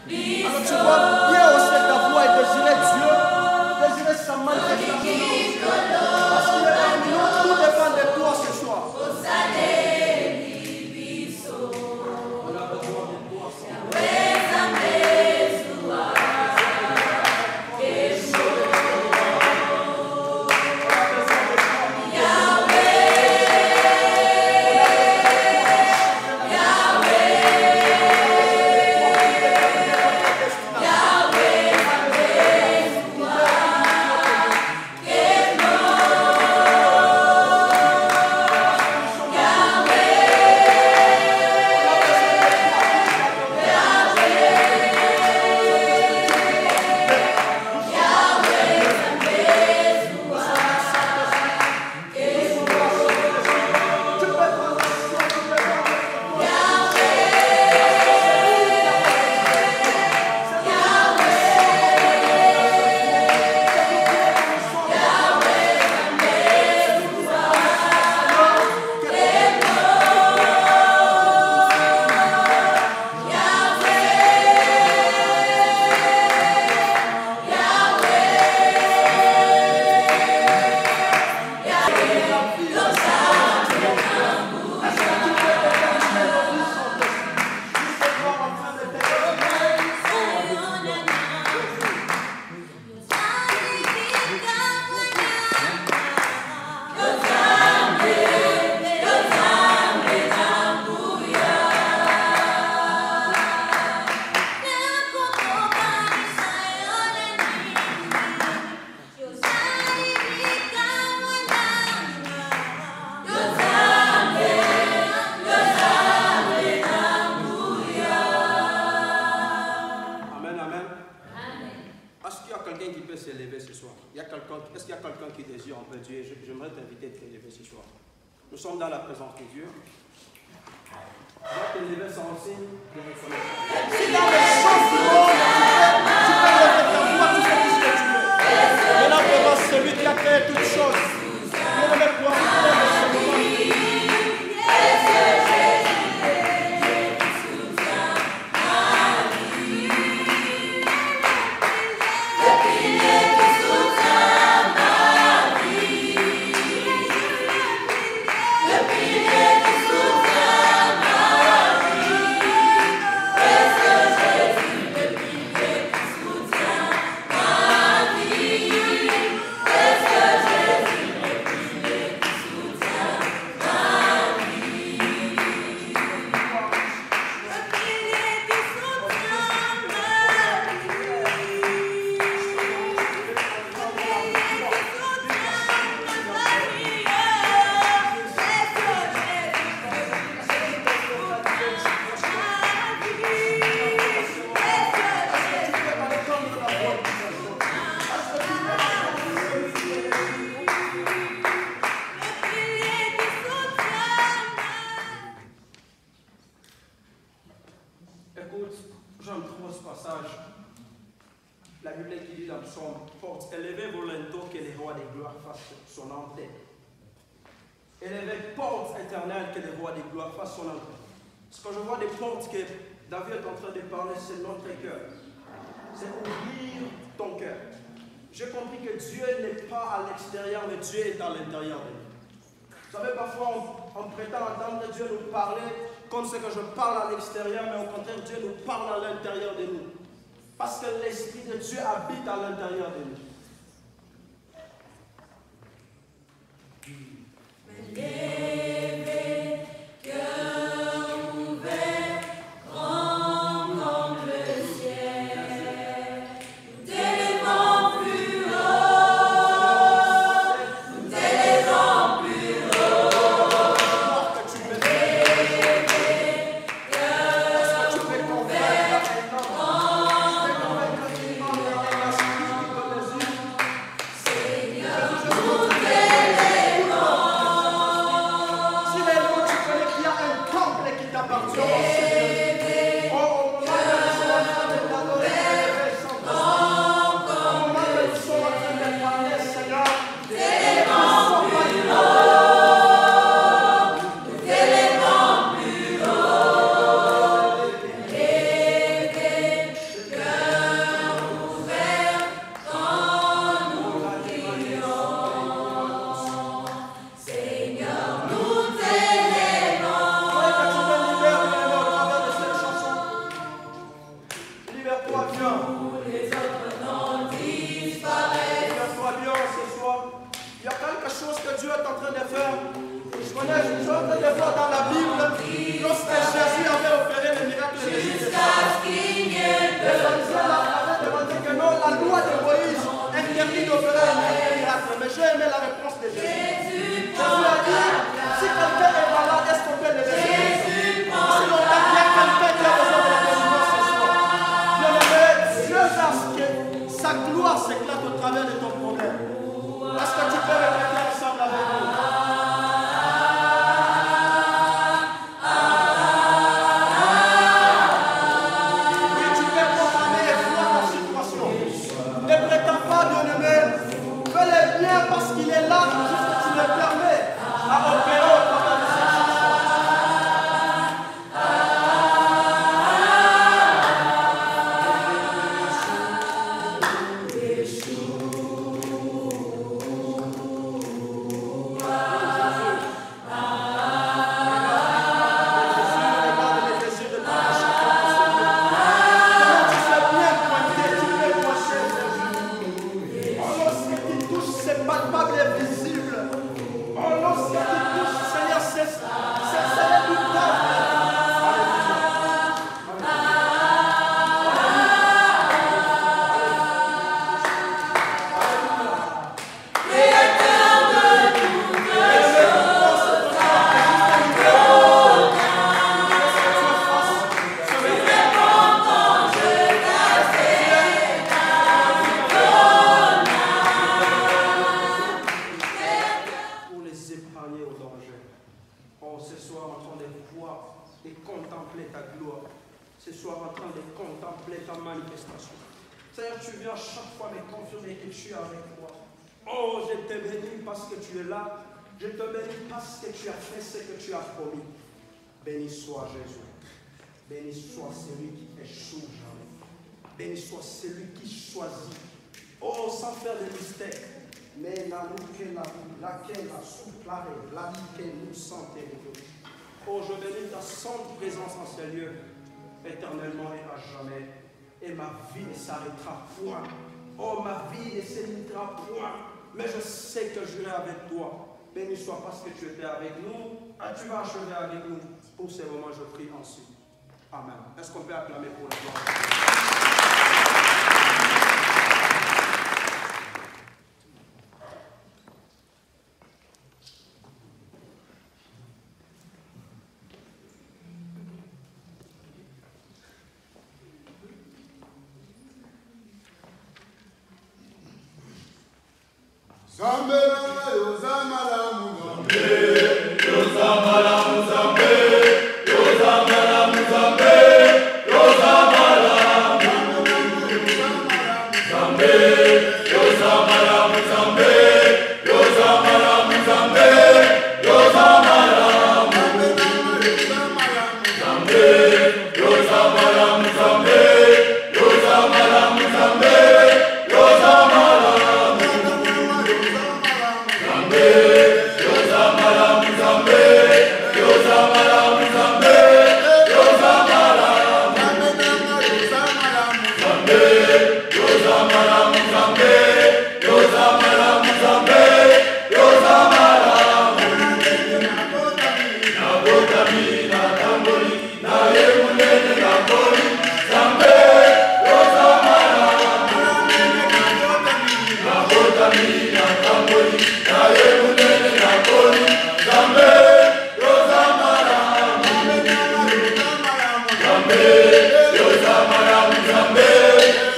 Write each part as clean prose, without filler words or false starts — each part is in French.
Alors tu vois bien aussi ta voix et désirer Dieu, désirer sa manifestation. Parce qu'il est parmi nous, tout dépend de toi ce soir. Est-ce qu'il y a quelqu'un qui désire un peu Dieu? J'aimerais t'inviter à te lever ce soir. Nous sommes dans la présence de Dieu. Tu vas te lever sans signe de reconnaissance. Si dans les choses du monde, tu peux lever ta voix, tu fais tout ce que tu veux. Maintenant, devant celui qui a créé toutes choses, nous ne mettons pas de ce moment. Ce que je vois des portes que David est en train de parler, c'est notre cœur. C'est ouvrir ton cœur. J'ai compris que Dieu n'est pas à l'extérieur, mais Dieu est à l'intérieur de nous. Vous savez, parfois, on prétend entendre Dieu nous parler comme ce que je parle à l'extérieur, mais au contraire, Dieu nous parle à l'intérieur de nous. Parce que l'Esprit de Dieu habite à l'intérieur de nous. libère-toi bien. Libère-toi bien ce soir. Il y a quelque chose que Dieu est en train de faire. Je suis en train de voir dans la Bible, lorsque Jésus avait opéré le miracle de Jésus. Les pharisiens avaient demandé que non, la loi de Moïse interdit d'opérer un miracle. Mais j'ai aimé la réponse de Jésus. Jésus a dit, si quelqu'un est malade, est-ce qu'on peut le laisser? Sinon, il y a quelqu'un qui a besoin de la délivrance ce soir. Bien-aimé, Dieu a que sa gloire s'éclate au travers de ton problème. Est-ce que tu peux répéter ensemble avec nous? Parce qu'il est là, juste que tu le permets à opérer au travers de cette Béni soit Jésus. Béni soit celui qui échoue jamais. Béni soit celui qui choisit. Oh, sans faire de mystère. Mais la laquelle a soufflé, la vie que nous sentons. Oh, je bénis ta sainte présence en ce lieu, éternellement et à jamais. Et ma vie ne s'arrêtera point. Oh, ma vie ne s'arrêtera point. Mais je sais que je serai avec toi. Béni soit parce que tu étais avec nous. Et tu vas achever avec nous. Pour ces moments, je prie ensuite. Amen. Est-ce qu'on peut acclamer pour la gloire?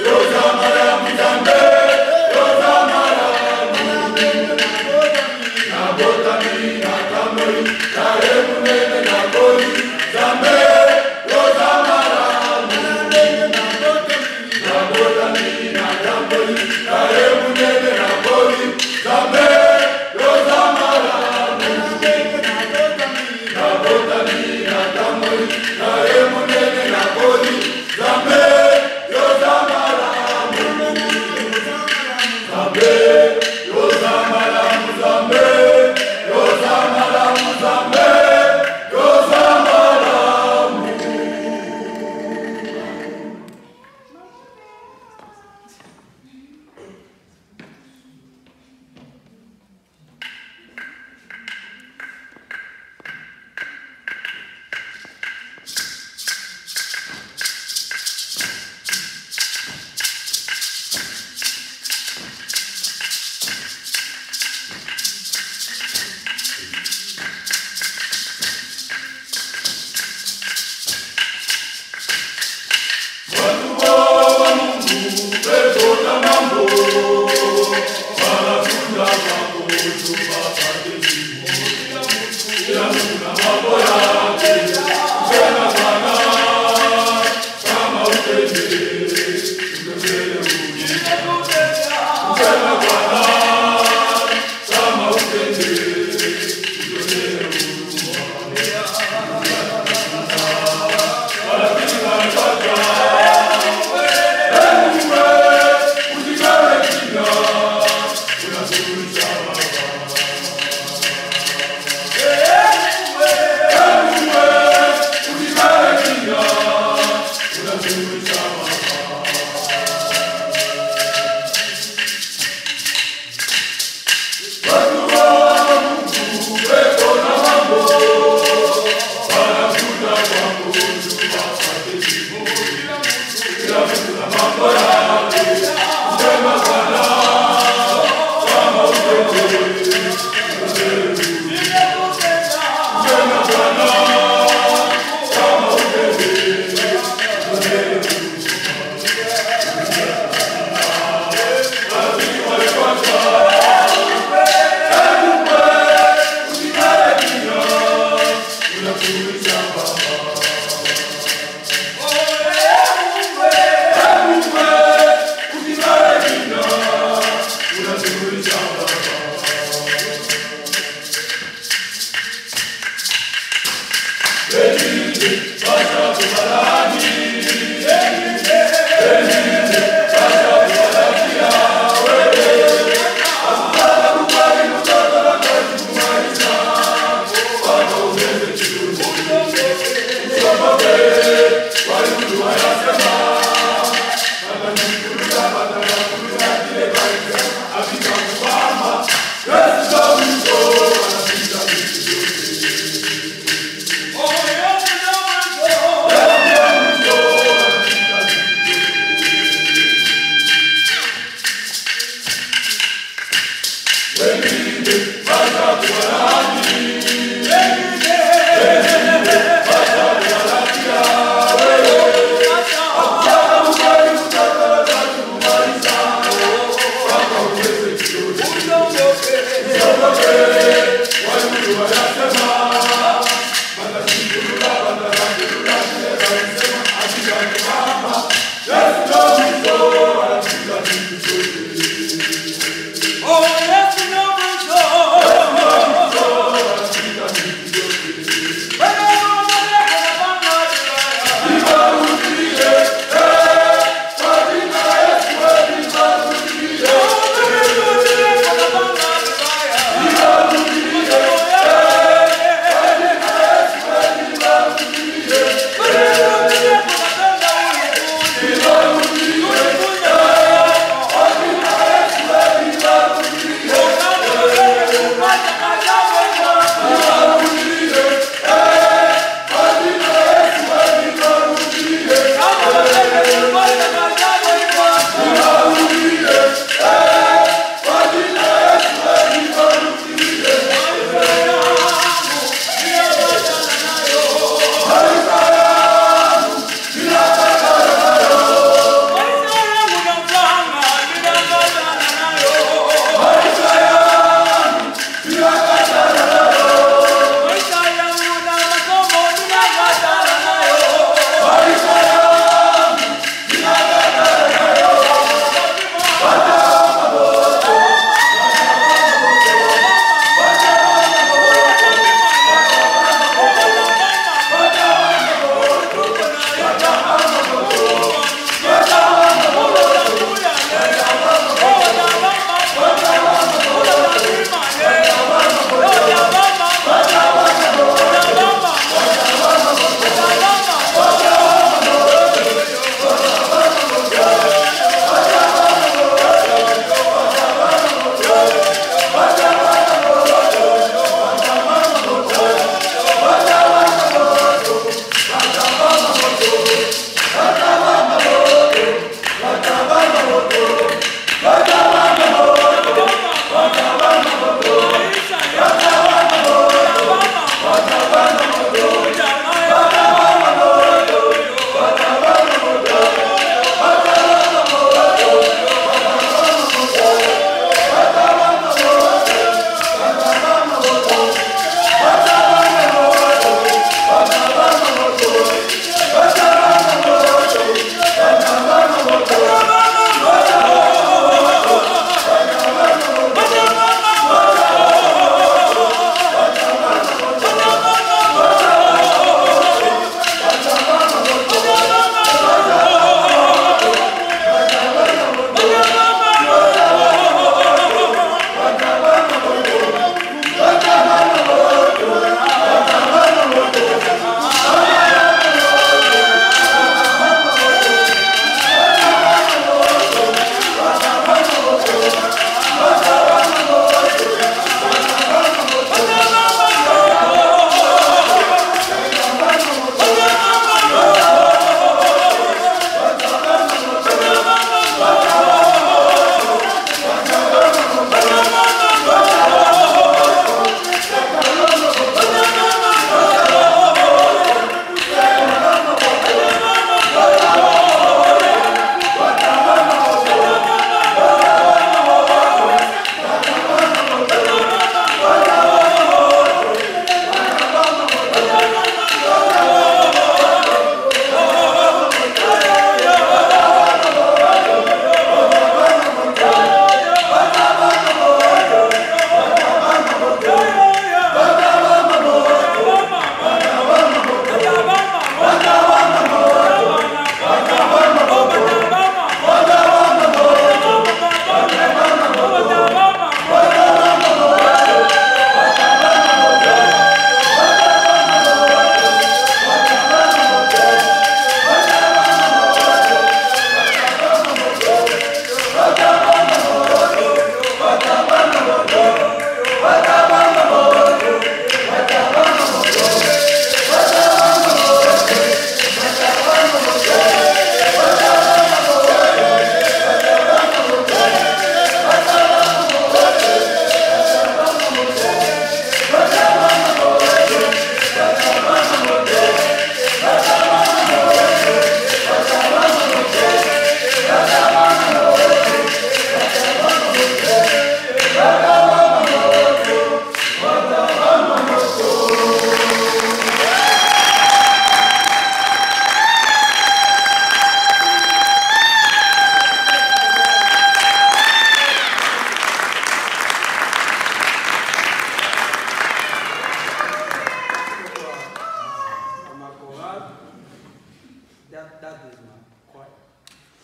Yoza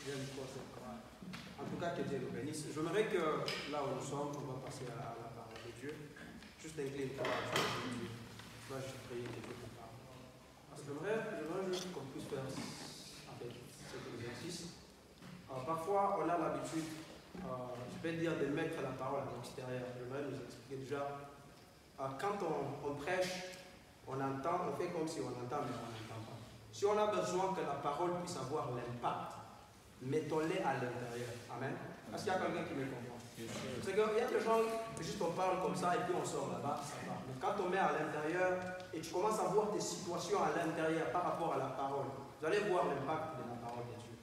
En tout cas, que Dieu nous bénisse. J'aimerais que là où nous sommes, on va passer à la parole de Dieu. Juste incline-toi à Dieu. Je vais juste prier que Dieu nous parle. J'aimerais juste qu'on puisse faire avec cet exercice. Parfois, on a l'habitude, je vais dire, de mettre la parole à l'extérieur. J'aimerais nous expliquer déjà. Quand on prêche, on entend, on fait comme si on entend, mais on n'entend pas. Si on a besoin que la parole puisse avoir l'impact, mettons-les à l'intérieur. Amen. Est-ce qu'il y a quelqu'un qui me comprend? C'est qu'il y a des gens, juste on parle comme ça et puis on sort là-bas, ça va. Mais quand on met à l'intérieur et tu commences à voir tes situations à l'intérieur par rapport à la parole, vous allez voir l'impact de la parole de Dieu.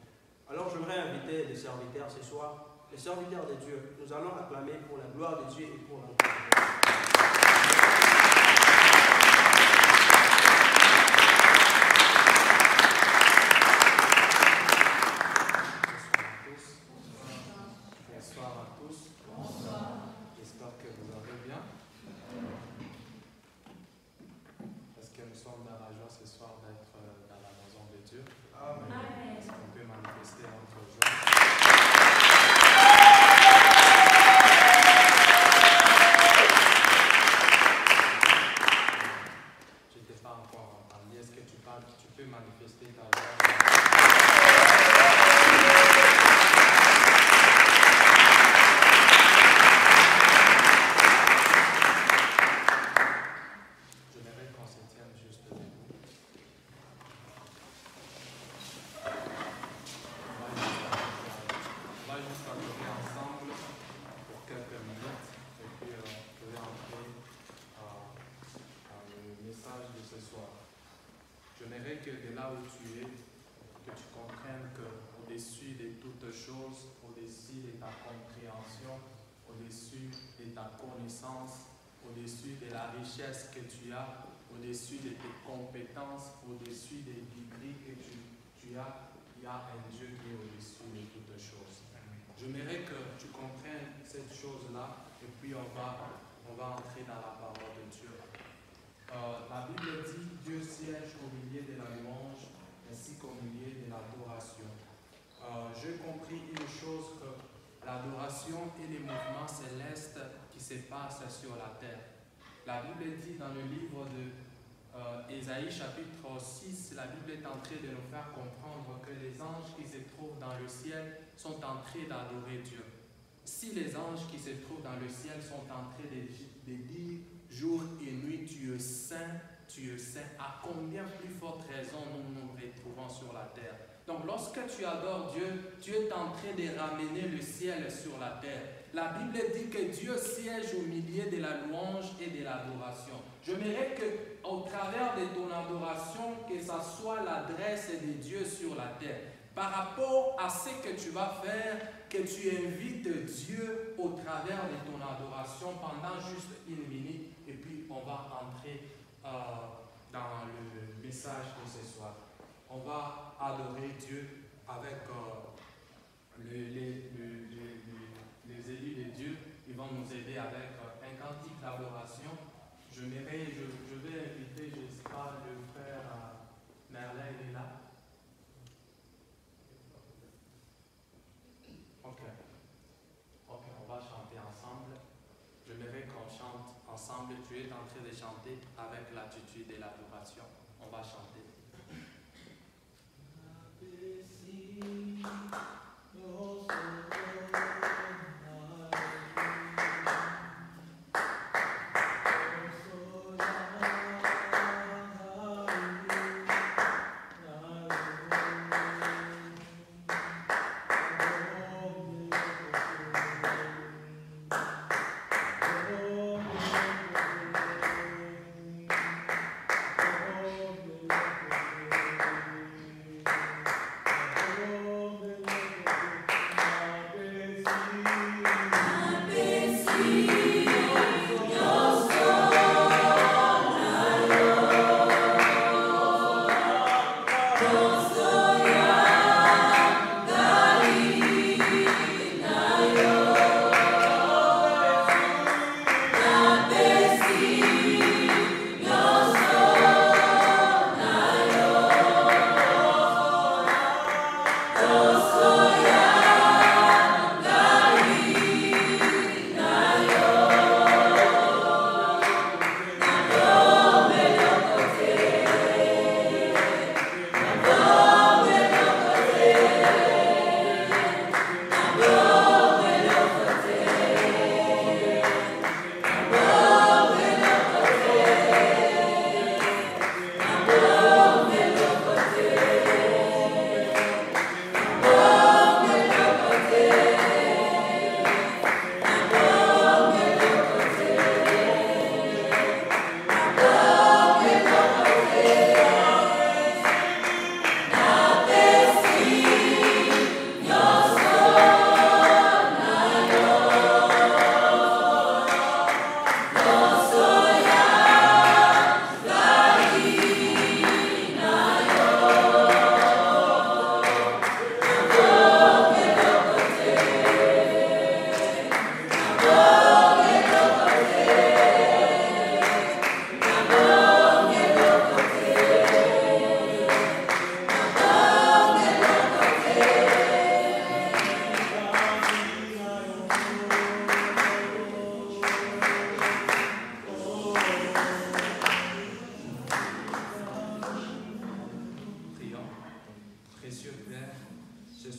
Alors j'aimerais inviter les serviteurs ce soir, les serviteurs de Dieu. Nous allons acclamer pour la gloire de Dieu et pour la gloire de Dieu. Au-dessus de la richesse que tu as, au-dessus de tes compétences, au-dessus des débris que tu as, il y a un Dieu qui est au-dessus de toutes choses. J'aimerais que tu comprennes cette chose-là et puis on va entrer dans la parole de Dieu. La Bible dit Dieu siège au milieu de la louange ainsi qu'au milieu de l'adoration. J'ai compris une chose, que l'adoration et les mouvements célestes qui se passent sur la terre. La Bible dit dans le livre de Ésaïe chapitre 6, la Bible est en train de nous faire comprendre que les anges qui se trouvent dans le ciel sont en train d'adorer Dieu. Si les anges qui se trouvent dans le ciel sont en train de dire jour et nuit, tu es saint, à combien plus forte raison nous nous retrouvons sur la terre? Donc lorsque tu adores Dieu, tu es en train de ramener le ciel sur la terre. La Bible dit que Dieu siège au milieu de la louange et de l'adoration. J'aimerais qu'au travers de ton adoration, que ça soit l'adresse de Dieu sur la terre. Par rapport à ce que tu vas faire, que tu invites Dieu au travers de ton adoration pendant juste une minute et puis on va entrer dans le message de ce soir. On va adorer Dieu avec les élus de Dieu. Ils vont nous aider avec un cantique d'adoration. Je vais inviter, je ne sais pas, le frère Merlin, il est là. Ok, on va chanter ensemble. J'aimerais qu'on chante ensemble. Tu es en train de chanter avec l'attitude et l'adoration. On va chanter.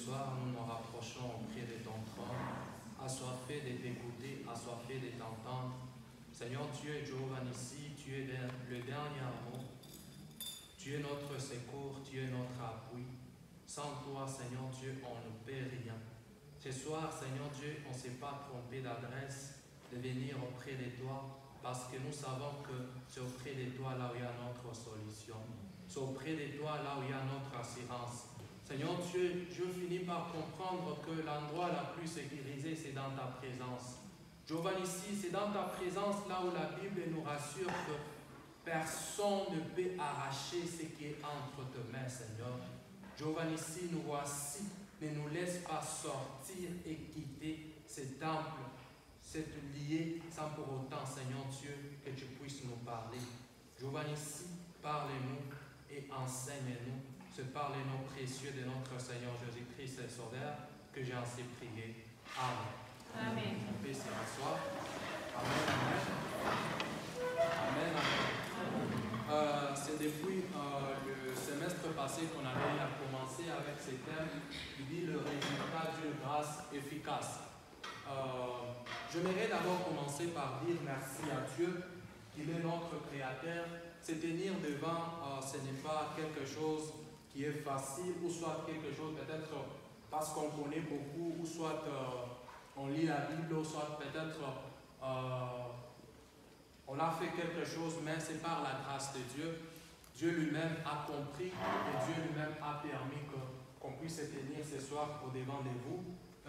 soir, nous nous rapprochons auprès de ton trône, assoiffés de t'écouter, assoiffés de t'entendre. Seigneur, tu es Jéhovah Nissi, tu es le dernier mot. Tu es notre secours, tu es notre appui. Sans toi, Seigneur Dieu, on ne peut rien. Ce soir, Seigneur Dieu, on ne s'est pas trompé d'adresse de venir auprès de toi parce que nous savons que c'est auprès de toi là où il y a notre solution. C'est auprès de toi là où il y a notre assurance. Seigneur Dieu, je finis par comprendre que l'endroit le plus sécurisé, c'est dans ta présence. Jéhovah Nissi, c'est dans ta présence là où la Bible nous rassure que personne ne peut arracher ce qui est entre tes mains, Seigneur. Jéhovah Nissi, nous voici, ne nous laisse pas sortir et quitter ce temple, cette liée, sans pour autant, Seigneur Dieu, que tu puisses nous parler. Jéhovah Nissi, parle-nous et enseigne-nous. Ce par les noms précieux de notre Seigneur Jésus-Christ et Sauveur, que j'ai ainsi prié. Amen. Amen. On peut se rasseoir. Amen, amen. Amen, amen. C'est depuis le semestre passé qu'on avait commencé avec ce thème qui dit le résultat d'une grâce efficace. J'aimerais d'abord commencer par dire merci à Dieu, qu'il est notre Créateur. Se tenir devant, ce n'est pas quelque chose qui est facile, ou soit quelque chose peut-être parce qu'on connaît beaucoup, ou soit on lit la Bible, ou soit peut-être on a fait quelque chose, mais c'est par la grâce de Dieu. Dieu lui-même a compris et Dieu lui-même a permis qu'on puisse se tenir ce soir au-devant de vous.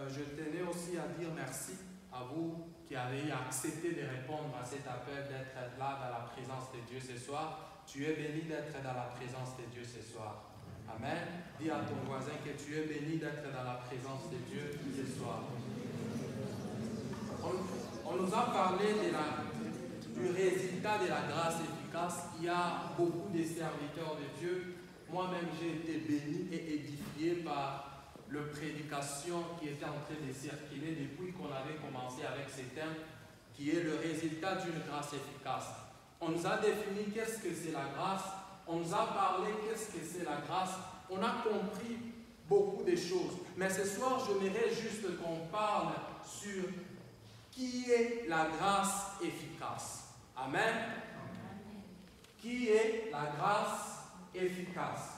Je tenais aussi à dire merci à vous qui avez accepté de répondre à cet appel d'être là dans la présence de Dieu ce soir. Tu es béni d'être dans la présence de Dieu ce soir. Amen. Dis à ton voisin que tu es béni d'être dans la présence de Dieu ce soir. On nous a parlé du résultat de la grâce efficace. Il y a beaucoup de serviteurs de Dieu. Moi-même, j'ai été béni et édifié par la prédication qui était en train de circuler depuis qu'on avait commencé avec ce thème, qui est le résultat d'une grâce efficace. On nous a défini qu'est-ce que c'est la grâce. On nous a parlé qu'est-ce que c'est la grâce. On a compris beaucoup de choses. Mais ce soir, j'aimerais juste qu'on parle sur qui est la grâce efficace. Amen. Qui est la grâce efficace?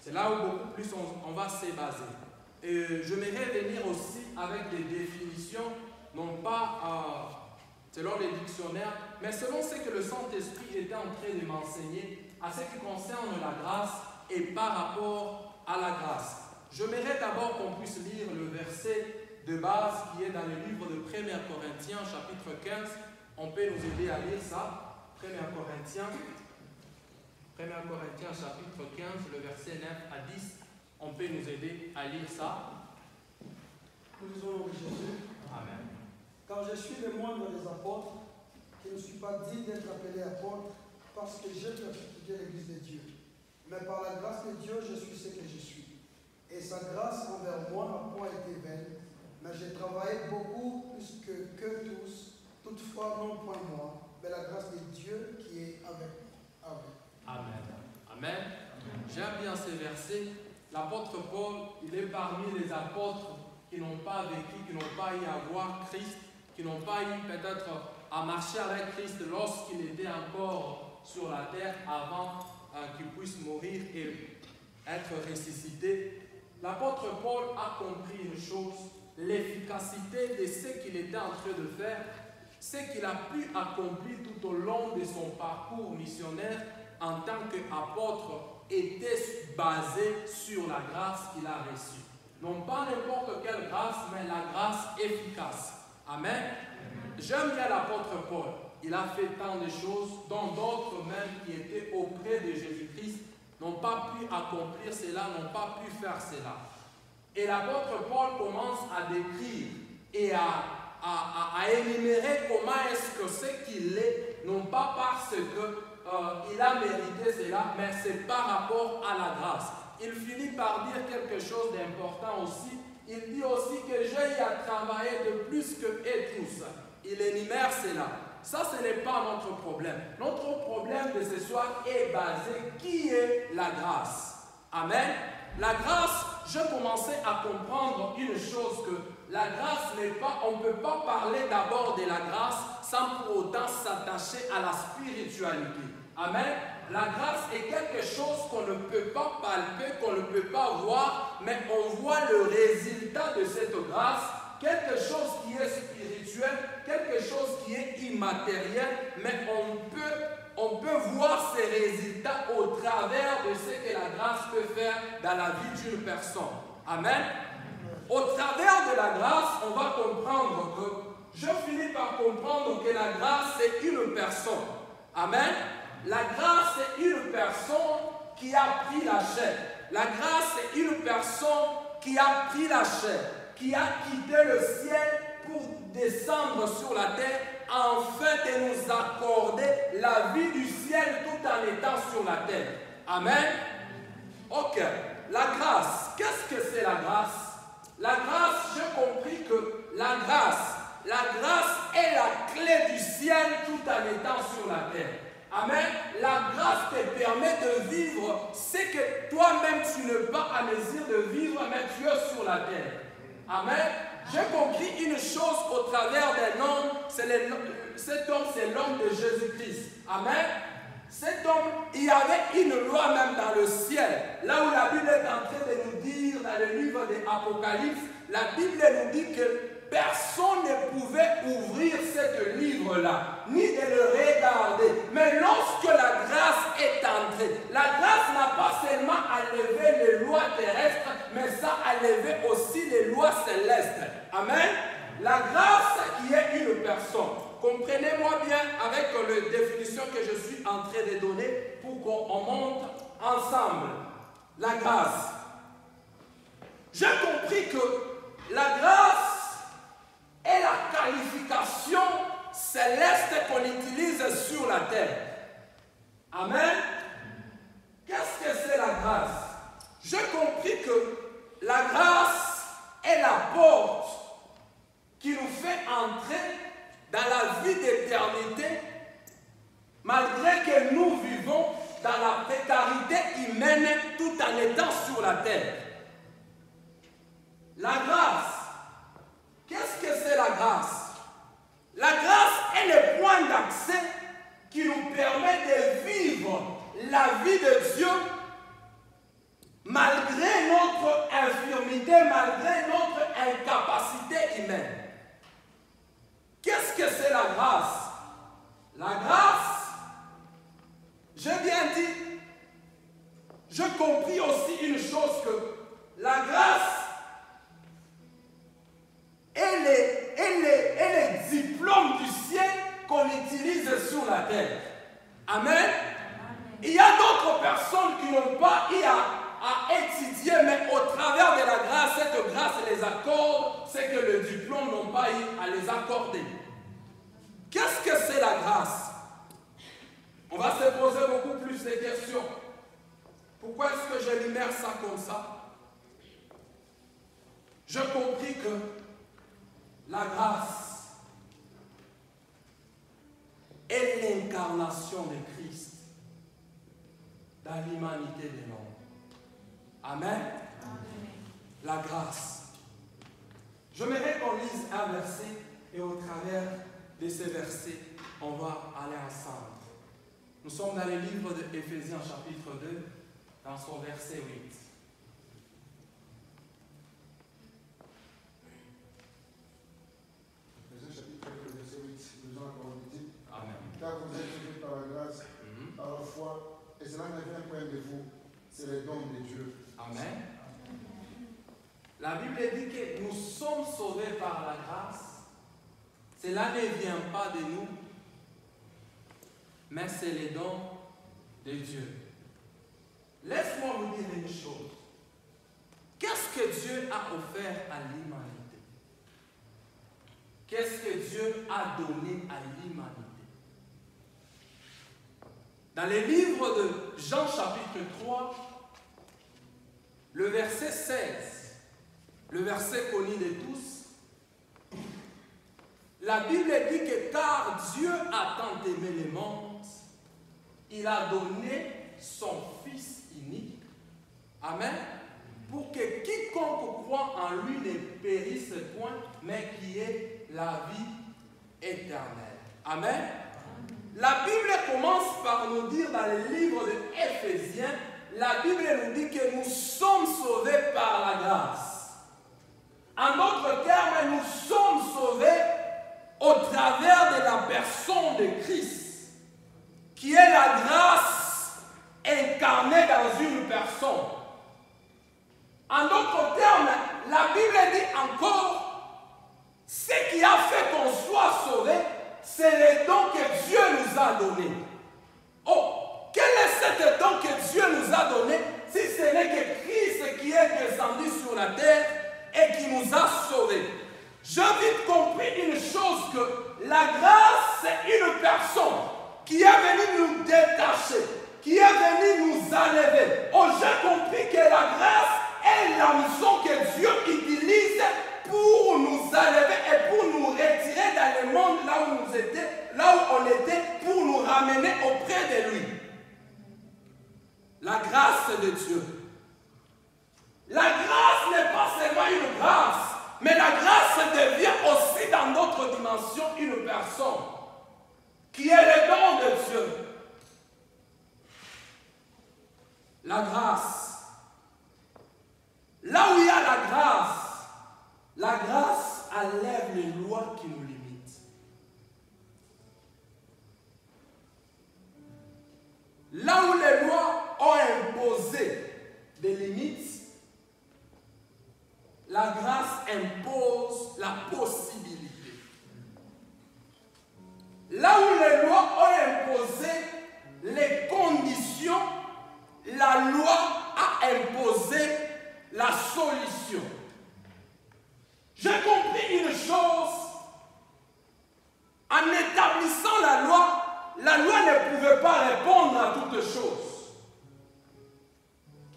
C'est là où beaucoup plus on va se baser. Et j'aimerais venir aussi avec des définitions, non pas selon les dictionnaires, mais selon ce que le Saint-Esprit était en train de m'enseigner à ce qui concerne la grâce et par rapport à la grâce. J'aimerais d'abord qu'on puisse lire le verset de base qui est dans le livre de 1 Corinthiens, chapitre 15. On peut nous aider à lire ça. 1 Corinthiens, chapitre 15, le verset 9 à 10. On peut nous aider à lire ça. Nous lisons au nom de Jésus. Amen. Car je suis le moindre des apôtres, qui ne suis pas digne d'être appelé apôtre, parce que j'ai persécuté l'Église de Dieu. Mais par la grâce de Dieu, je suis ce que je suis. Et sa grâce envers moi n'a point été vaine, mais j'ai travaillé beaucoup plus que tous, toutefois non point moi, mais la grâce de Dieu qui est avec moi. Amen. Amen. J'aime bien ces versets. L'apôtre Paul, il est parmi les apôtres qui n'ont pas vécu, qui n'ont pas eu à voir Christ, qui n'ont pas eu peut-être à marcher avec Christ lorsqu'il était encore sur la terre avant qu'il puisse mourir et être ressuscité. L'apôtre Paul a compris une chose, l'efficacité de ce qu'il était en train de faire, ce qu'il a pu accomplir tout au long de son parcours missionnaire en tant qu'apôtre était basé sur la grâce qu'il a reçue. Non pas n'importe quelle grâce, mais la grâce efficace. Amen. J'aime bien l'apôtre Paul. Il a fait tant de choses, dont d'autres même qui étaient auprès de Jésus-Christ n'ont pas pu accomplir cela, n'ont pas pu faire cela. Et l'apôtre Paul commence à décrire et à énumérer comment est-ce que ce qu'il est, non pas parce qu'il a mérité cela, mais c'est par rapport à la grâce. Il finit par dire quelque chose d'important aussi. Il dit aussi que j'ai à travailler de plus que eux tous. Il énumère cela. Ça, ce n'est pas notre problème. Notre problème de ce soir est basé qui est la grâce. Amen. La grâce, je commençais à comprendre une chose, que la grâce n'est pas, on ne peut pas parler d'abord de la grâce sans pour autant s'attacher à la spiritualité. Amen. La grâce est quelque chose qu'on ne peut pas palper, qu'on ne peut pas voir, mais on voit le résultat de cette grâce, quelque chose qui est spirituel, quelque chose qui est immatériel, mais on peut voir ces résultats au travers de ce que la grâce peut faire dans la vie d'une personne. Amen. Au travers de la grâce, on va comprendre que, je finis par comprendre que la grâce c'est une personne. Amen. La grâce c'est une personne qui a pris la chair. La grâce c'est une personne qui a pris la chair, qui a quitté le ciel pour descendre sur la terre, afin de nous accorder la vie du ciel tout en étant sur la terre. Amen. Ok. La grâce. Qu'est-ce que c'est la grâce? La grâce, j'ai compris que la grâce est la clé du ciel tout en étant sur la terre. Amen. La grâce te permet de vivre ce que toi-même tu n'es pas à mesure de vivre, mais tu es sur la terre. Amen. J'ai compris une chose au travers d'un homme, cet homme c'est l'homme de Jésus-Christ. Amen. Cet homme, il y avait une loi même dans le ciel. Là où la Bible est en train de nous dire, dans le livre de l'Apocalypse, la Bible nous dit que personne ne pouvait ouvrir ce livre-là, ni de le regarder. Mais lorsque la grâce est entrée, la grâce n'a pas seulement enlevé les lois terrestres, mais ça a enlevé aussi les lois célestes. Amen. La grâce qui est une personne. Comprenez-moi bien avec la définition que je suis en train de donner pour qu'on monte ensemble. La grâce. J'ai compris que la grâce est la qualification céleste qu'on utilise sur la terre. Amen. Qu'est-ce que c'est la grâce? J'ai compris que la grâce est la porte qui nous fait entrer dans la vie d'éternité, malgré que nous vivons dans la précarité humaine tout en étant sur la terre. La grâce. Qu'est-ce que c'est la grâce? La grâce est le point d'accès qui nous permet de vivre la vie de Dieu malgré notre infirmité, malgré notre incapacité humaine. Qu'est-ce que c'est la grâce? La grâce, j'ai bien dit, j'ai compris aussi une chose, que la grâce est le diplôme du ciel qu'on utilise sur la terre. Amen. Il y a d'autres personnes qui n'ont pas eu à étudier, mais au travers de la grâce, cette grâce les accorde, c'est que le diplôme n'ont pas eu à les accorder. Qu'est-ce que c'est la grâce? On va se poser beaucoup plus de questions. Pourquoi est-ce que je l'émère ça comme ça? J'ai compris que la grâce est l'incarnation de Christ dans l'humanité de l'homme. Amen. La grâce. J'aimerais qu'on lise un verset et au travers de ces versets, on va aller ensemble. Nous sommes dans le livre d'Éphésiens chapitre 2, dans son verset 8. Éphésiens chapitre 2, verset 8, nous allons encore dire. Amen. Car vous êtes sauvés par la grâce, par la foi, et cela ne vient point de vous, c'est le don de Dieu. Amen. La Bible dit que nous sommes sauvés par la grâce. Cela ne vient pas de nous, mais c'est le don de Dieu. Laisse-moi vous dire une chose. Qu'est-ce que Dieu a offert à l'humanité? Qu'est-ce que Dieu a donné à l'humanité? Dans le livre de Jean chapitre 3, le verset 16, le verset connu de tous, la Bible dit que car Dieu a tant aimé le monde, il a donné son Fils unique. Amen. pour que quiconque croit en lui ne périsse point, mais qui ait la vie éternelle. Amen. La Bible commence par nous dire dans le livre de Éphésiens, la Bible nous dit que nous sommes sauvés par la grâce. En d'autres termes, nous sommes sauvés au travers de la personne de Christ, qui est la grâce incarnée dans une personne. En d'autres termes, la Bible dit encore, ce qui a fait qu'on soit sauvé, c'est le don que Dieu nous a donné. Oh, quel est cet don que Dieu nous a donné si ce n'est que Christ qui est descendu sur la terre et qui nous a sauvés? J'ai vite compris une chose, que la grâce, c'est une personne qui est venue nous détacher, qui est venue nous enlever. Oh, j'ai compris que la grâce est la mission que Dieu utilise pour nous enlever et pour nous retirer dans le monde là où on était, pour nous ramener auprès de lui. La grâce de Dieu. La grâce n'est pas seulement une grâce, mais la grâce devient aussi dans d'autres dimensions une personne qui est le don de Dieu. La grâce. Là où il y a la grâce enlève les lois qui nous limitent. Là où les lois ont imposé des limites, la grâce impose la possibilité. Là où les lois ont imposé les conditions, la loi a imposé la solution. J'ai compris une chose. En établissant la loi ne pouvait pas répondre à toutes choses.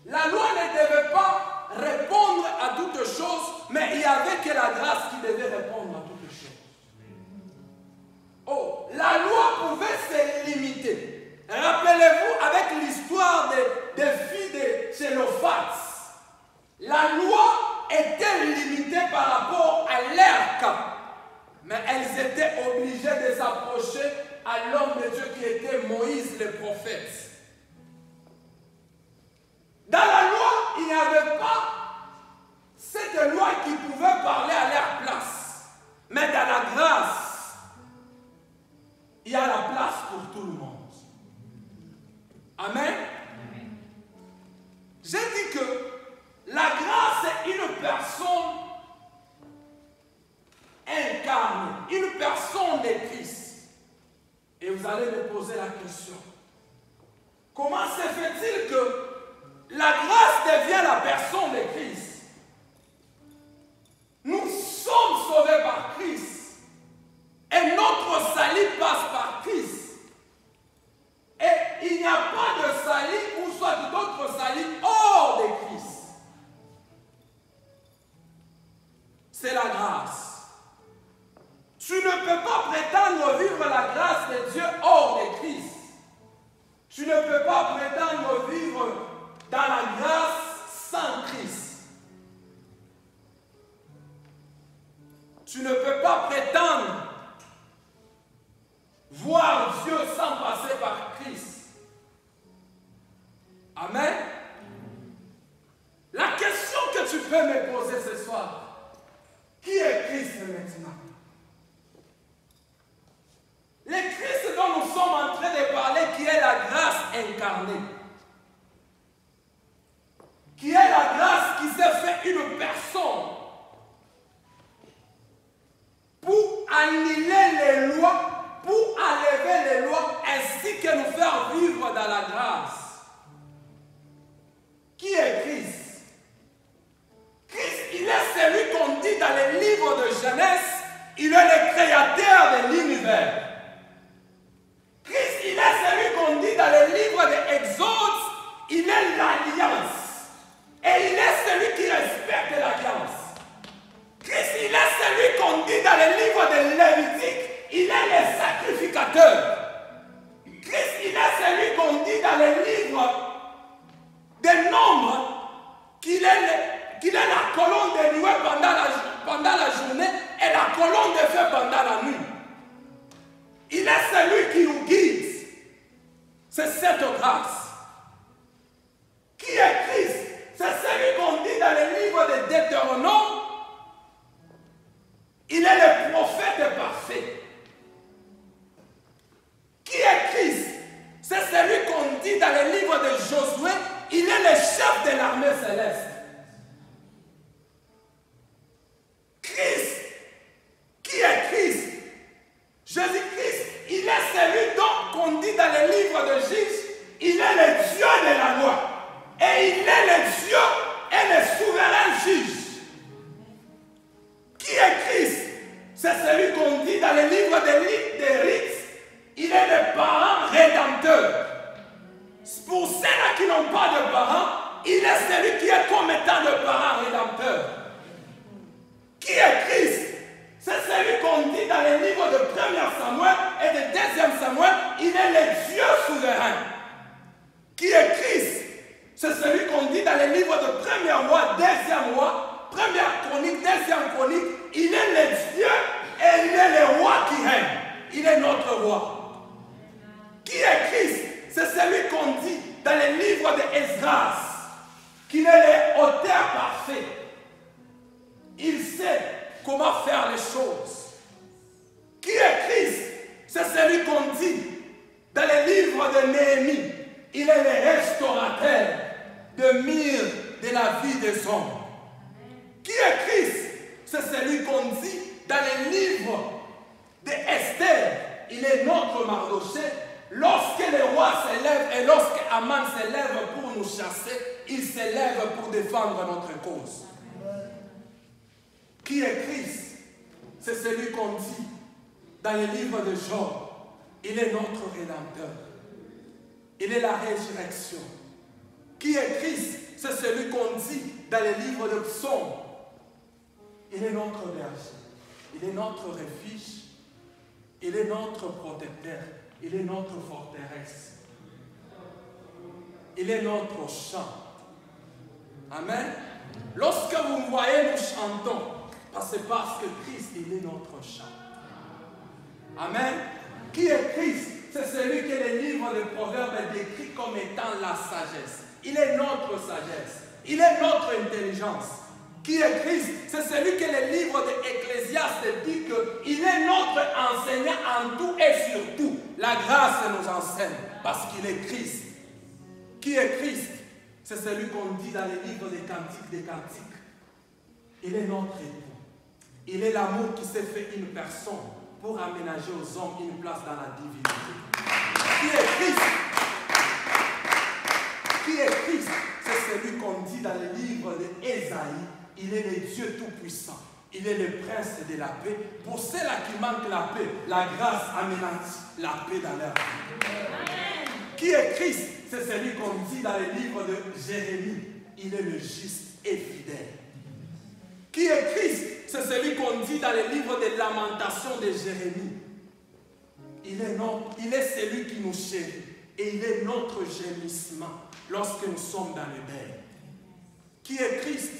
La loi ne devait pas répondre à toutes choses, mais il n'y avait que la grâce qui devait répondre à toutes choses. Oh, la loi pouvait se limiter. Rappelez-vous avec l'histoire des filles de Tchélophate. La loi était limitée par rapport à leur cas, mais elles étaient obligées de s'approcher à l'homme de Dieu qui était Moïse le prophète. Dans la loi, il n'y avait pas cette loi qui pouvait parler à leur place, mais dans la grâce, il y a la place pour tout le monde. Amen. J'ai dit que la grâce est une personne incarnée, une personne de Christ. Et vous allez me poser la question. Comment se fait-il que la grâce devient la personne de Christ? Nous sommes sauvés par Christ. Et notre salut passe par Christ. Et il n'y a pas de salut ou soit d'autre salut hors de Christ. C'est la grâce. Tu ne peux pas prétendre vivre la grâce de Dieu hors de Christ. Tu ne peux pas prétendre vivre dans la grâce sans Christ. Tu ne peux pas prétendre voir Dieu sans passer par Christ. Amen. La question que tu peux me poser ce soir, qui est Christ maintenant? Le Christ dont nous sommes en train de parler, qui est la grâce incarnée, qui est la grâce qui s'est fait une personne pour annuler les lois, pour enlever les lois, ainsi que nous faire vivre dans la grâce. Qui est Christ? Christ, il est celui qu'on dit dans les livres de Genèse, il est le créateur de l'univers. Christ, il est celui qu'on dit dans les livres de Exode, il est l'alliance. Et il est celui qui respecte l'alliance. Christ, il est celui qu'on dit dans les livres de Lévitique, il est le sacrificateur. Christ, il est celui qu'on dit dans les livres des Nombres, qu'il est journée et la colonne de feu pendant la nuit. Il est celui qui nous guide. C'est cette grâce. Qui est Christ? C'est celui qu'on dit dans le livre de Deutéronome. Il est le prophète parfait. Qui est Christ? C'est celui qu'on dit dans le livre de Josué. Il est le chef de l'armée céleste. Christ. Qui est Christ? Jésus-Christ, il est celui dont on dit dans le livre de Juge, il est le Dieu de la loi. Et il est le Dieu et le souverain juge. Qui est Christ? C'est celui qu'on dit dans le livre de Rites, il est le parent rédempteur. Pour ceux-là qui n'ont pas de parents, il est celui qui est comme étant le parent rédempteur. Qui est Christ? C'est celui qu'on dit dans les livres de 1er Samuel et de 2e Samuel, il est le Dieu souverain. Qui est Christ? C'est celui qu'on dit dans les livres de 1er roi, 2e roi, 1er chronique, 2e chronique, il est le Dieu et il est le roi qui règne. Il est notre roi. Qui est Christ? C'est celui qu'on dit dans les livres de Esdras, qu'il est l'auteur parfait. Il sait comment faire les choses. Qui est Christ? C'est celui qu'on dit dans les livres de Néhémie. Il est le restaurateur de mire de la vie des hommes. Qui est Christ? C'est celui qu'on dit dans les livres d'Esther. Il est notre Mardoché. Lorsque le roi s'élève et lorsque Aman s'élève pour nous chasser, il s'élève pour défendre notre cause. Qui est Christ? C'est celui qu'on dit dans les livres de Job. Il est notre Rédempteur. Il est la résurrection. Qui est Christ? C'est celui qu'on dit dans les livres de Psaumes. Il est notre berger. Il est notre refuge. Il est notre protecteur. Il est notre forteresse. Il est notre chant. Amen. Lorsque vous me voyez, nous chantons. C'est parce que Christ, il est notre chant. Amen. Qui est Christ? C'est celui que le livre de Proverbes décrit comme étant la sagesse. Il est notre sagesse. Il est notre intelligence. Qui est Christ? C'est celui que le livre de Ecclésiaste dit qu'il est notre enseignant en tout et sur tout. La grâce nous enseigne parce qu'il est Christ. Qui est Christ? C'est celui qu'on dit dans les livres des Cantiques des Cantiques. Il est notre époux. Il est l'amour qui s'est fait une personne pour aménager aux hommes une place dans la divinité. Qui est Christ? Qui est Christ? C'est celui qu'on dit dans le livre d'Ésaïe. Il est le Dieu tout-puissant. Il est le prince de la paix. Pour ceux-là qui manquent la paix, la grâce aménage la paix dans leur vie. Qui est Christ? C'est celui qu'on dit dans le livre de Jérémie. Il est le juste et fidèle. Qui est Christ? C'est celui qu'on dit dans le livre des Lamentations de Jérémie. Il est celui qui nous chérit. Et il est notre gémissement lorsque nous sommes dans le deuil. Qui est Christ?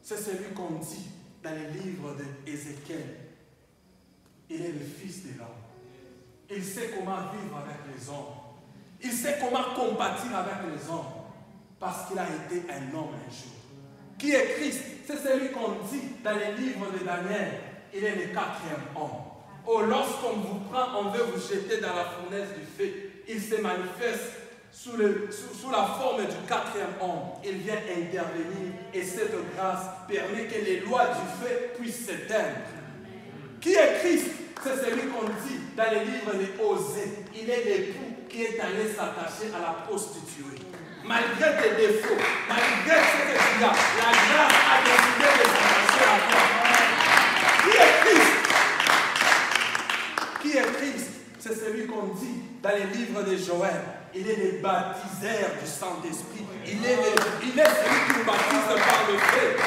C'est celui qu'on dit dans le livre d'Ézéchiel. Il est le Fils de l'homme. Il sait comment vivre avec les hommes. Il sait comment compatir avec les hommes. Parce qu'il a été un homme un jour. Qui est Christ? C'est celui qu'on dit dans les livres de Daniel. Il est le 4e homme. Oh, lorsqu'on vous prend, on veut vous jeter dans la fournaise du feu. Il se manifeste sous la forme du 4e homme. Il vient intervenir et cette grâce permet que les lois du feu puissent s'éteindre. Qui est Christ? C'est celui qu'on dit dans les livres de Osée. Il est l'époux qui est allé s'attacher à la prostituée. Malgré tes défauts, malgré ce que tu as, la grâce a décidé de s'attacher à toi. Qui est Christ? Qui est Christ? C'est celui qu'on dit dans les livres de Joël. Il est le baptiseur du Saint-Esprit. Il est celui qui nous baptise par le feu.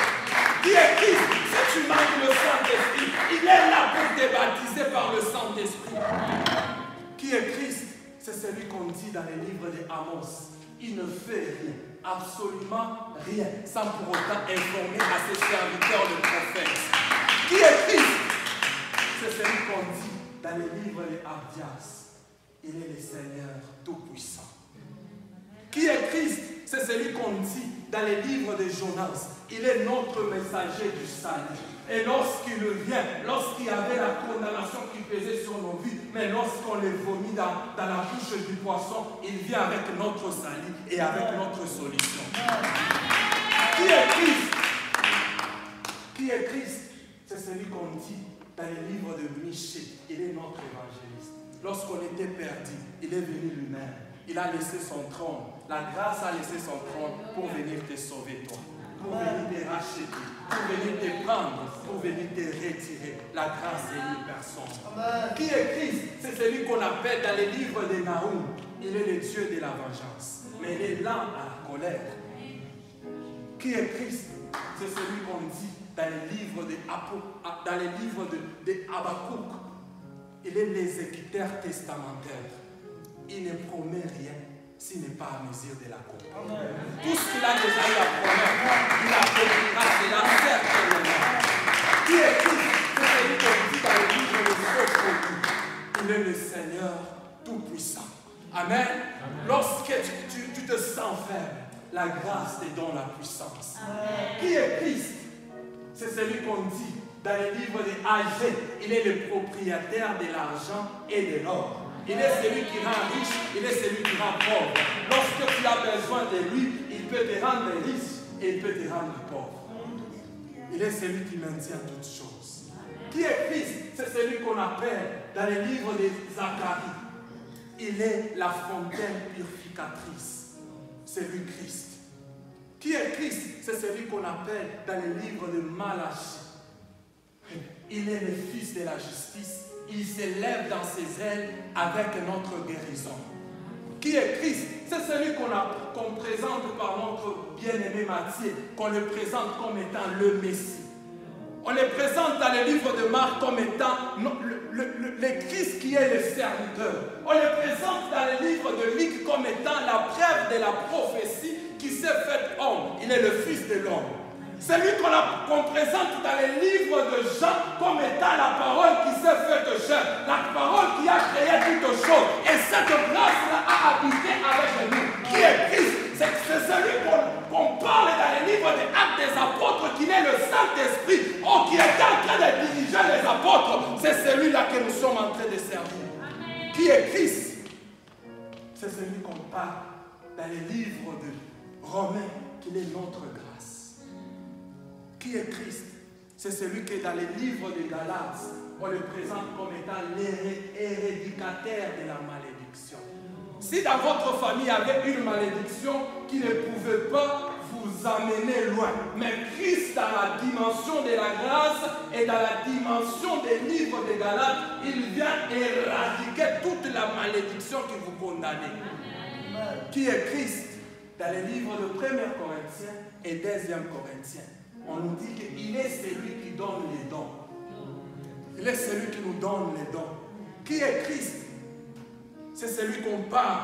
Qui est Christ? Si tu manques le Saint-Esprit, il est là pour te baptiser par le Saint-Esprit. Qui est Christ? C'est celui qu'on dit dans les livres d'Amos. Il ne fait rien, absolument rien, sans pour autant informer à ses serviteurs le prophète. dans les livres de Abdias, il est le Seigneur Tout-Puissant. Qui est Christ? C'est celui qu'on dit dans les livres de Jonas. Il est notre messager du salut. Et lorsqu'il vient, lorsqu'il y avait la condamnation qui pesait sur nos vies, mais lorsqu'on les vomit dans la bouche du poisson, il vient avec notre salut et avec notre solution. Qui est Christ? Qui est Christ? C'est celui qu'on dit dans les livres de Michée. Il est notre évangéliste. Lorsqu'on était perdu, il est venu lui-même. Il a laissé son trône. La grâce a laissé son trône pour venir te sauver toi. Pour venir te racheter, pour venir te prendre, pour venir te retirer. La grâce est une personne. Qui est Christ? C'est celui qu'on appelle dans les livres de Nahum. Il est le Dieu de la vengeance. Mais il est lent à la colère. Qui est Christ? C'est celui qu'on dit dans les livres de Habakkuk. Il est l'exécuteur testamentaire. Il ne promet rien s'il n'est pas à mesure de l'accomplir. Tout ce qu'il a déjà eu à promettre, il accomplira cela certainement. Qui est Christ? C'est celui qu'on dit dans le livre de Sophie. Il est le Seigneur Tout-Puissant. Amen. Lorsque tu te sens faible, la grâce te donne la puissance. Qui est Christ? C'est celui qu'on dit dans les livres de Agé. Il est le propriétaire de l'argent et de l'or. Il est celui qui rend riche, il est celui qui rend pauvre. Lorsque tu as besoin de lui, il peut te rendre riche et il peut te rendre pauvre. Il est celui qui maintient toutes choses. Qui est Christ? C'est celui qu'on appelle dans les livres de Zacharie. Il est la fontaine purificatrice. C'est lui Christ. Qui est Christ? C'est celui qu'on appelle dans les livres de Malachie. Il est le fils de la justice. Il s'élève dans ses ailes avec notre guérison. Qui est Christ? C'est celui qu'on présente par notre bien-aimé Matthieu, qu'on le présente comme étant le Messie. On le présente dans le livre de Marc comme étant le Christ qui est le serviteur. On le présente dans le livre de Luc comme étant la preuve de la prophétie qui s'est faite homme. Il est le Fils de l'homme. C'est lui qu'on présente dans les livres de Jean comme étant la parole qui s'est faite chair, la parole qui a créé toutes choses. Et cette grâce-là a habité avec nous. Qui est Christ? C'est celui qu'on parle dans les livres des Actes des Apôtres, qu'il est le Saint-Esprit, qui est en train de diriger les apôtres. C'est celui-là que nous sommes en train de servir. Amen. Qui est Christ? C'est celui qu'on parle dans les livres de Romains, qu'il est notre grâce. Qui est Christ? C'est celui qui est dans les livres de Galates, on le présente comme étant l'hérédicataire de la malédiction. Si dans votre famille il y avait une malédiction qui ne pouvait pas vous amener loin, mais Christ dans la dimension de la grâce et dans la dimension des livres de Galates, il vient éradiquer toute la malédiction qui vous condamne. Qui est Christ? Dans les livres de 1 Corinthiens et 2 Corinthiens, on nous dit qu'il est celui qui donne les dons. Il est celui qui nous donne les dons. Qui est Christ? C'est celui qu'on parle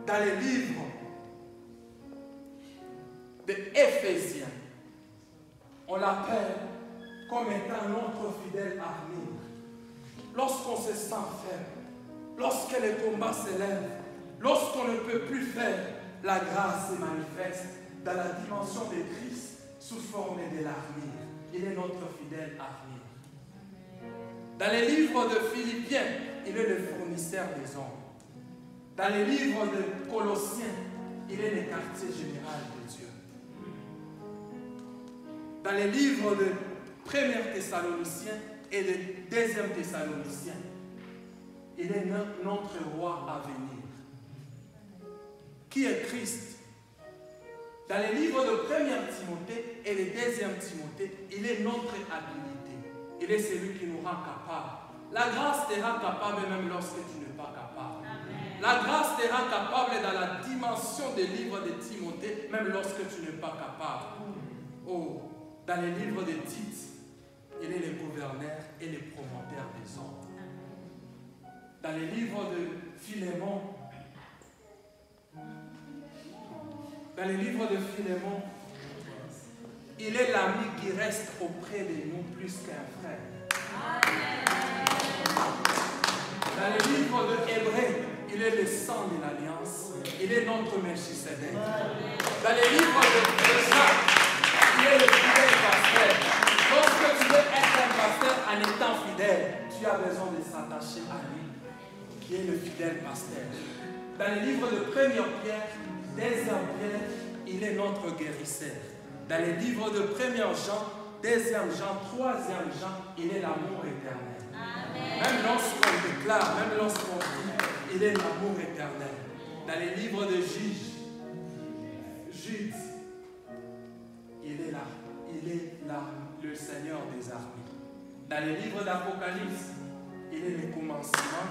dans les livres d'Éphésiens. On l'appelle comme étant notre fidèle armure. Lorsqu'on se sent faible, lorsque les combats s'élèvent, lorsqu'on ne peut plus faire, la grâce se manifeste dans la dimension de Christ sous forme de l'armure. Il est notre fidèle armure. Dans les livres de Philippiens, il est le fournisseur des hommes. Dans les livres de Colossiens, il est le quartier général de Dieu. Dans les livres de 1 Thessaloniciens et de 2 Thessaloniciens, il est notre roi à venir. Qui est Christ? Dans les livres de 1 Timothée et de 2 Timothée, il est notre habilité. Il est celui qui nous rend capables. La grâce te rend capable même lorsque tu n'es pas capable. Amen. La grâce te rend capable dans la dimension des livres de Timothée, même lorsque tu n'es pas capable. Oh, dans les livres de Tite, il est le gouverneur et le promoteur des hommes. Dans les livres de Philémon, il est l'ami qui reste auprès de nous plus qu'un frère. Amen. livre de Hébreux, il est le sang de l'alliance. Il est notre Melchisedec. Dans les livres de Jacques, il est le fidèle pasteur. Lorsque tu veux être un pasteur en étant fidèle, tu as besoin de s'attacher à lui, qui est le fidèle pasteur. Dans les livres de 1er Pierre, 2e Pierre, il est notre guérisseur. Dans les livres de 1er Jean, 2e Jean, 3e Jean, il est l'amour éternel. Amen. Même lorsqu'on déclare, même lorsqu'on dit, il est l'amour éternel. Dans les livres de Jude, il est là, le Seigneur des armées. Dans les livres d'Apocalypse, il est le commencement.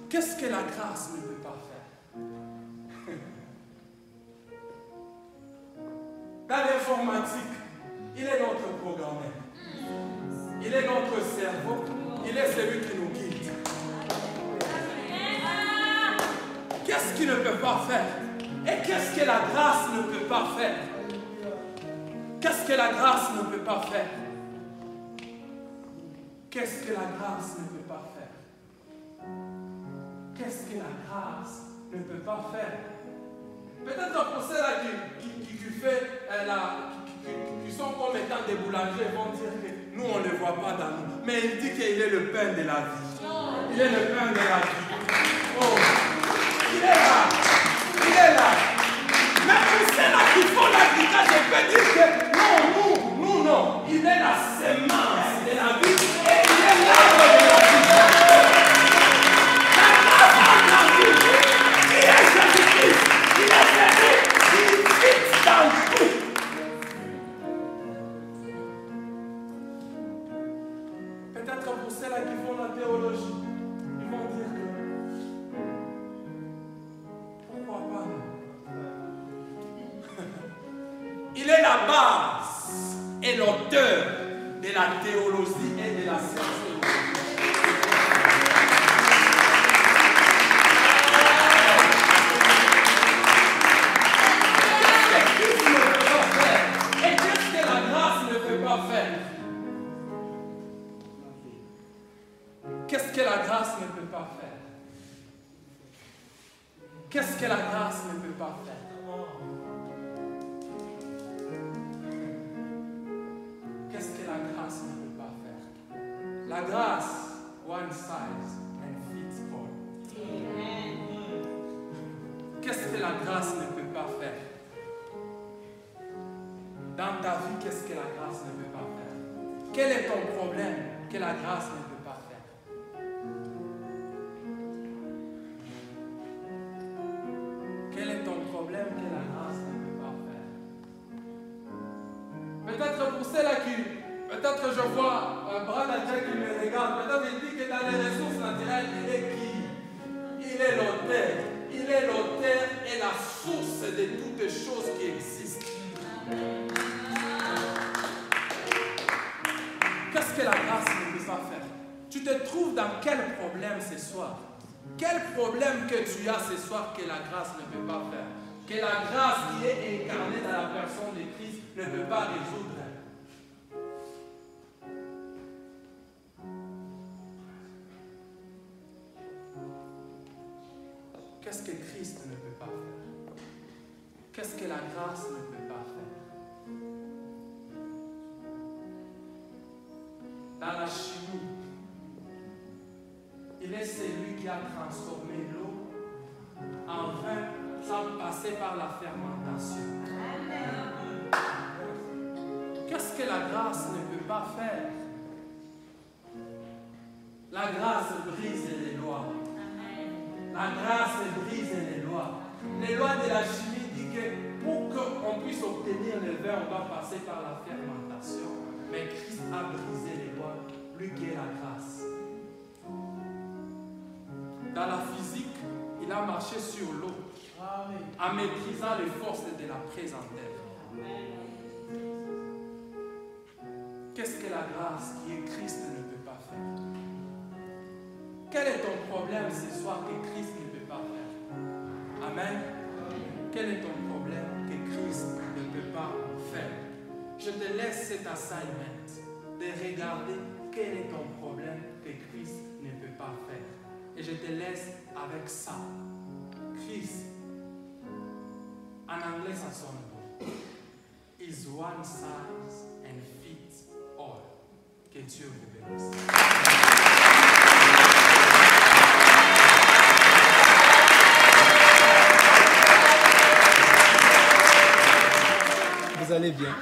Qu'est-ce que la grâce ne peut pas faire? Dans l'informatique, il est notre programmeur. Il est notre cerveau. Il est celui qui nous guide. Qu'est-ce qu'il ne peut pas faire? Et qu'est-ce que la grâce ne peut pas faire? Qu'est-ce que la grâce ne peut pas faire? Qu'est-ce que la grâce ne peut pas faire? Qu'est-ce que la grâce ne peut pas faire? Peut-être pour ceux-là qui sont comme étant des boulangers vont dire que nous on ne le voit pas dans nous. Mais il dit qu'il est le pain de la vie. Il est le pain de la vie. Oh, il est là. Il est là. Mais pour ceux-là qui font l'agriculture, je peux dire que nous non. Il est la semence de la vie et il est l'arbre de la vie. Il est Jésus-Christ, il est Jésus, il fixe dans tout. Peut-être pour ceux-là qui font la théologie, ils vont dire que pourquoi pas nous? Il est la base et l'auteur de la théologie et de la science. Qu'est-ce que la grâce ne peut pas faire? Qu'est-ce que la grâce ne peut pas faire? Qu'est-ce que la grâce ne peut pas faire? La grâce, one size and fits all. Qu'est-ce que la grâce ne peut pas faire? Dans ta vie, qu'est-ce que la grâce ne peut pas faire? Quel est ton problème que la grâce ne peut pas faire? Quel est ton problème que la grâce ne peut pas faire? Peut-être pour ceux-là qui... Peut-être je vois un bras d'Alger qui me regarde. Peut-être il dit que dans les ressources naturelles, il est qui? Il est l'auteur. Il est l'auteur et la source de toutes choses qui existent. Qu'est-ce que la grâce ne peut pas faire? Tu te trouves dans quel problème ce soir? Quel problème que tu as ce soir que la grâce ne peut pas faire? Que la grâce qui est incarnée dans la personne de Christ ne peut pas résoudre? Qu'est-ce que Christ ne peut pas faire? Qu'est-ce que la grâce ne peut pas faire? Dans la chimie, il est celui qui a transformé l'eau en vin sans passer par la fermentation. Qu'est-ce que la grâce ne peut pas faire? La grâce brise les lois. La grâce brise les lois. Les lois de la chimie disent que pour qu'on puisse obtenir le vin, on doit passer par la fermentation. Mais Christ a brisé les lois, lui qui est la grâce. Dans la physique, il a marché sur l'eau en maîtrisant les forces de la présentelle. Qu'est-ce que la grâce qui est Christ ne peut pas faire? Quel est ton problème ce soir que Christ ne peut pas faire? Amen. Quel est ton problème que Christ ne peut pas faire? Je te laisse cet assignment de regarder quel est ton problème que Christ ne peut pas faire. Et je te laisse avec ça. Christ, en anglais ça sonne bon. Is one size and fits all. Que Dieu vous bénisse. Vous allez bien?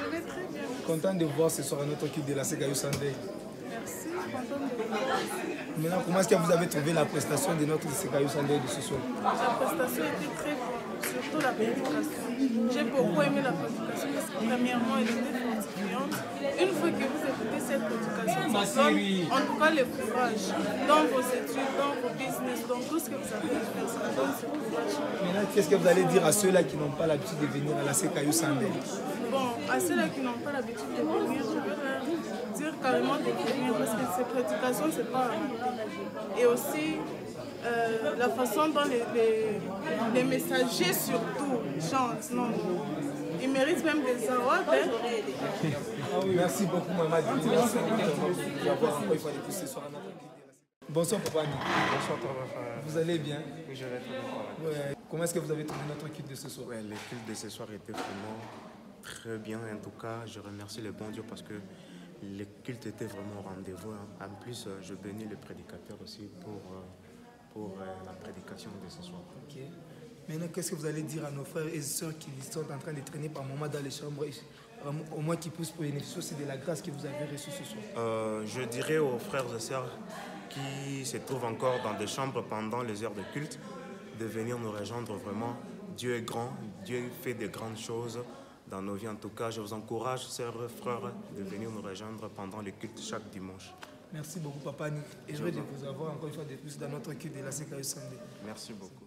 Content de vous voir ce soir à notre équipe de la Sekayu Sunday. Merci, content de vous voir. Maintenant, comment est-ce que vous avez trouvé la prestation de notre Sekayu Sunday de ce soir? La prestation était très bonne, surtout la prédication. J'ai beaucoup aimé la prédication parce que premièrement, elle était fortifiante. Une fois que vous écoutez cette prédication, ça donne en tout cas le courage dans vos études, dans vos business, dans tout ce que vous avez à faire. Ça donne ce courage. Maintenant, qu'est-ce que vous allez dire à ceux-là qui n'ont pas l'habitude de venir à la Sekayu Sunday? Bon, à ceux-là qui n'ont pas l'habitude de venir, je vais leur dire carrément de venir parce que ces prédications, c'est pas à rater. Et aussi, la façon dont les messagers surtout chantent, non, ils méritent même des awards. Hein? Merci beaucoup, Maman. Merci d'avoir encore une fois de plus ce soir à notre équipe. Bonsoir, Papa. Bonsoir, frère. Vous allez bien? Oui, je vais très bien. Ouais. Comment est-ce que vous avez trouvé notre équipe de ce soir? Ouais, l'équipe de ce soir était vraiment très bien. En tout cas, je remercie le bon Dieu parce que le culte était vraiment au rendez-vous. En plus, je bénis le prédicateur aussi pour la prédication de ce soir. Ok. Maintenant, qu'est-ce que vous allez dire à nos frères et sœurs qui sont en train de traîner par moment dans les chambres, au moins qui puissent bénéficier aussi de la grâce que vous avez reçue ce soir? Je dirais aux frères et sœurs qui se trouvent encore dans des chambres pendant les heures de culte de venir nous rejoindre vraiment. Dieu est grand, Dieu fait de grandes choses dans nos vies. En tout cas, je vous encourage, sœurs et frères, de venir nous rejoindre pendant le culte chaque dimanche. Merci beaucoup, Papa Nick. Et je vais vous avoir encore une fois de plus dans notre équipe de la Sekayu Sunday. Merci beaucoup.